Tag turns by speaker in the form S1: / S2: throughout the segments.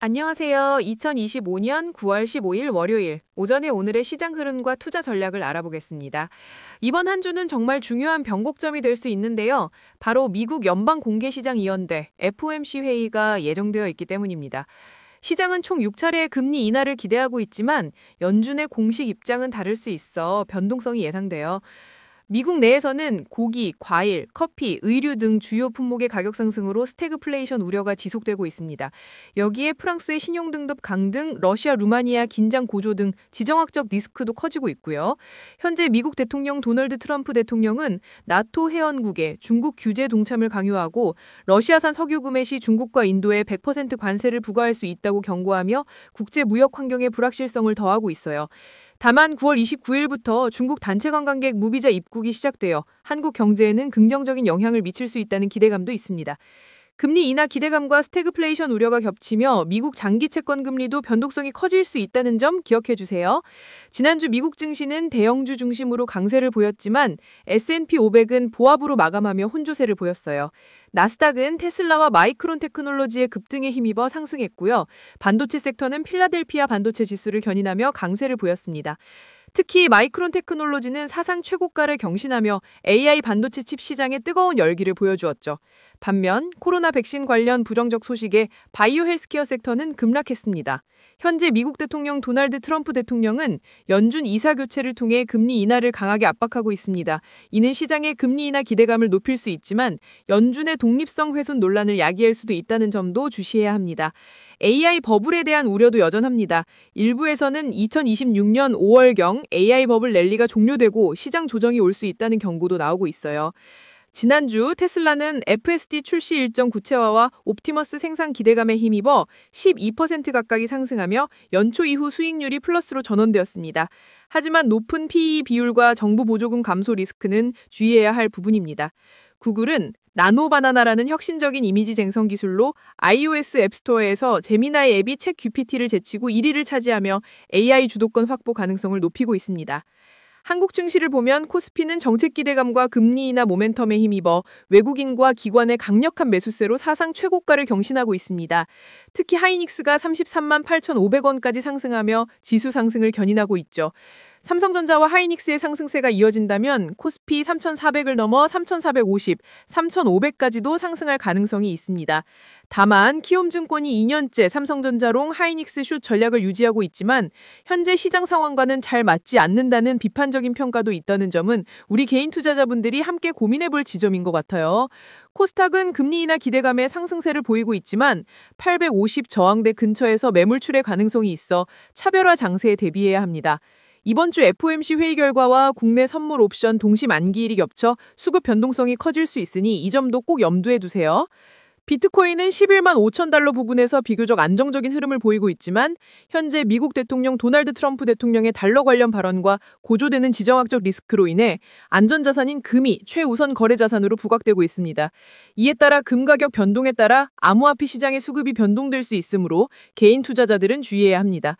S1: 안녕하세요. 2025년 9월 15일 월요일 오전에 오늘의 시장 흐름과 투자 전략을 알아보겠습니다. 이번 한 주는 정말 중요한 변곡점이 될 수 있는데요. 바로 미국 연방공개시장위원회 FOMC 회의가 예정되어 있기 때문입니다. 시장은 총 6차례의 금리 인하를 기대하고 있지만 연준의 공식 입장은 다를 수 있어 변동성이 예상돼요. 미국 내에서는 고기, 과일, 커피, 의류 등 주요 품목의 가격 상승으로 스태그플레이션 우려가 지속되고 있습니다. 여기에 프랑스의 신용등급 강등, 러시아, 루마니아 긴장 고조 등 지정학적 리스크도 커지고 있고요. 현재 미국 대통령 도널드 트럼프 대통령은 나토 회원국에 중국 규제 동참을 강요하고 러시아산 석유 구매 시 중국과 인도에 100% 관세를 부과할 수 있다고 경고하며 국제 무역 환경의 불확실성을 더하고 있어요. 다만 9월 29일부터 중국 단체 관광객 무비자 입국이 시작되어 한국 경제에는 긍정적인 영향을 미칠 수 있다는 기대감도 있습니다. 금리 인하 기대감과 스태그플레이션 우려가 겹치며 미국 장기 채권 금리도 변동성이 커질 수 있다는 점 기억해 주세요. 지난주 미국 증시는 대형주 중심으로 강세를 보였지만 S&P 500은 보합으로 마감하며 혼조세를 보였어요. 나스닥은 테슬라와 마이크론 테크놀로지의 급등에 힘입어 상승했고요. 반도체 섹터는 필라델피아 반도체 지수를 견인하며 강세를 보였습니다. 특히 마이크론 테크놀로지는 사상 최고가를 경신하며 AI 반도체 칩 시장에 뜨거운 열기를 보여주었죠. 반면 코로나 백신 관련 부정적 소식에 바이오 헬스케어 섹터는 급락했습니다. 현재 미국 대통령 도널드 트럼프 대통령은 연준 이사 교체를 통해 금리 인하를 강하게 압박하고 있습니다. 이는 시장의 금리 인하 기대감을 높일 수 있지만 연준의 독립성 훼손 논란을 야기할 수도 있다는 점도 주시해야 합니다. AI 버블에 대한 우려도 여전합니다. 일부에서는 2026년 5월경 AI 버블 랠리가 종료되고 시장 조정이 올 수 있다는 경고도 나오고 있어요. 지난주 테슬라는 FSD 출시 일정 구체화와 옵티머스 생산 기대감에 힘입어 12% 가까이 상승하며 연초 이후 수익률이 플러스로 전환되었습니다. 하지만 높은 PE 비율과 정부 보조금 감소 리스크는 주의해야 할 부분입니다. 구글은 나노바나나라는 혁신적인 이미지 쟁성 기술로 iOS 앱스토어에서 제미나이 앱이 챗 GPT를 제치고 1위를 차지하며 AI 주도권 확보 가능성을 높이고 있습니다. 한국 증시를 보면 코스피는 정책 기대감과 금리 인하 모멘텀에 힘입어 외국인과 기관의 강력한 매수세로 사상 최고가를 경신하고 있습니다. 특히 하이닉스가 33만 8,500원까지 상승하며 지수 상승을 견인하고 있죠. 삼성전자와 하이닉스의 상승세가 이어진다면 코스피 3,400을 넘어 3,450, 3,500까지도 상승할 가능성이 있습니다. 다만 키움증권이 2년째 삼성전자롱 하이닉스 숏 전략을 유지하고 있지만 현재 시장 상황과는 잘 맞지 않는다는 비판적인 평가도 있다는 점은 우리 개인 투자자분들이 함께 고민해볼 지점인 것 같아요. 코스닥은 금리 인하 기대감에 상승세를 보이고 있지만 850 저항대 근처에서 매물출의 가능성이 있어 차별화 장세에 대비해야 합니다. 이번 주 FOMC 회의 결과와 국내 선물 옵션 동시 만기일이 겹쳐 수급 변동성이 커질 수 있으니 이 점도 꼭 염두에 두세요. 비트코인은 11만 5천 달러 부근에서 비교적 안정적인 흐름을 보이고 있지만 현재 미국 대통령 도널드 트럼프 대통령의 달러 관련 발언과 고조되는 지정학적 리스크로 인해 안전자산인 금이 최우선 거래자산으로 부각되고 있습니다. 이에 따라 금 가격 변동에 따라 암호화폐 시장의 수급이 변동될 수 있으므로 개인 투자자들은 주의해야 합니다.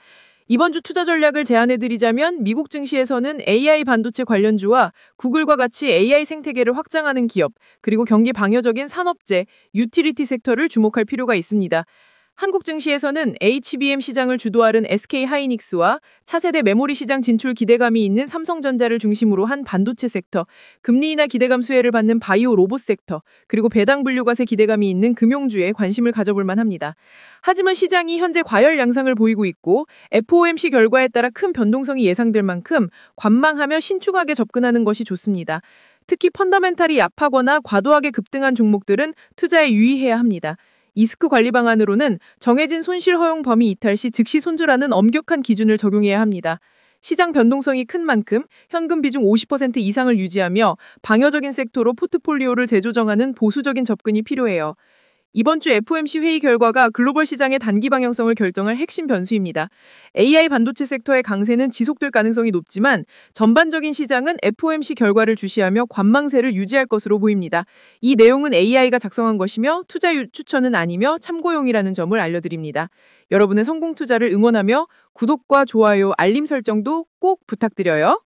S1: 이번 주 투자 전략을 제안해드리자면 미국 증시에서는 AI 반도체 관련주와 구글과 같이 AI 생태계를 확장하는 기업, 그리고 경기 방어적인 산업재, 유틸리티 섹터를 주목할 필요가 있습니다. 한국 증시에서는 HBM 시장을 주도하는 SK하이닉스와 차세대 메모리 시장 진출 기대감이 있는 삼성전자를 중심으로 한 반도체 섹터, 금리 인하 기대감 수혜를 받는 바이오 로봇 섹터, 그리고 배당 분류과세 기대감이 있는 금융주에 관심을 가져볼 만합니다. 하지만 시장이 현재 과열 양상을 보이고 있고 FOMC 결과에 따라 큰 변동성이 예상될 만큼 관망하며 신중하게 접근하는 것이 좋습니다. 특히 펀더멘탈이 약하거나 과도하게 급등한 종목들은 투자에 유의해야 합니다. 리스크 관리 방안으로는 정해진 손실 허용 범위 이탈 시 즉시 손절하는 엄격한 기준을 적용해야 합니다. 시장 변동성이 큰 만큼 현금 비중 50% 이상을 유지하며 방어적인 섹터로 포트폴리오를 재조정하는 보수적인 접근이 필요해요. 이번 주 FOMC 회의 결과가 글로벌 시장의 단기 방향성을 결정할 핵심 변수입니다. AI 반도체 sek터의 강세는 지속될 가능성이 높지만 전반적인 시장은 FOMC 결과를 주시하며 관망세를 유지할 것으로 보입니다. 이 내용은 AI가 작성한 것이며 투자 추천은 아니며 참고용이라는 점을 알려드립니다. 여러분의 성공 투자를 응원하며 구독과 좋아요, 알림 설정도 꼭 부탁드려요.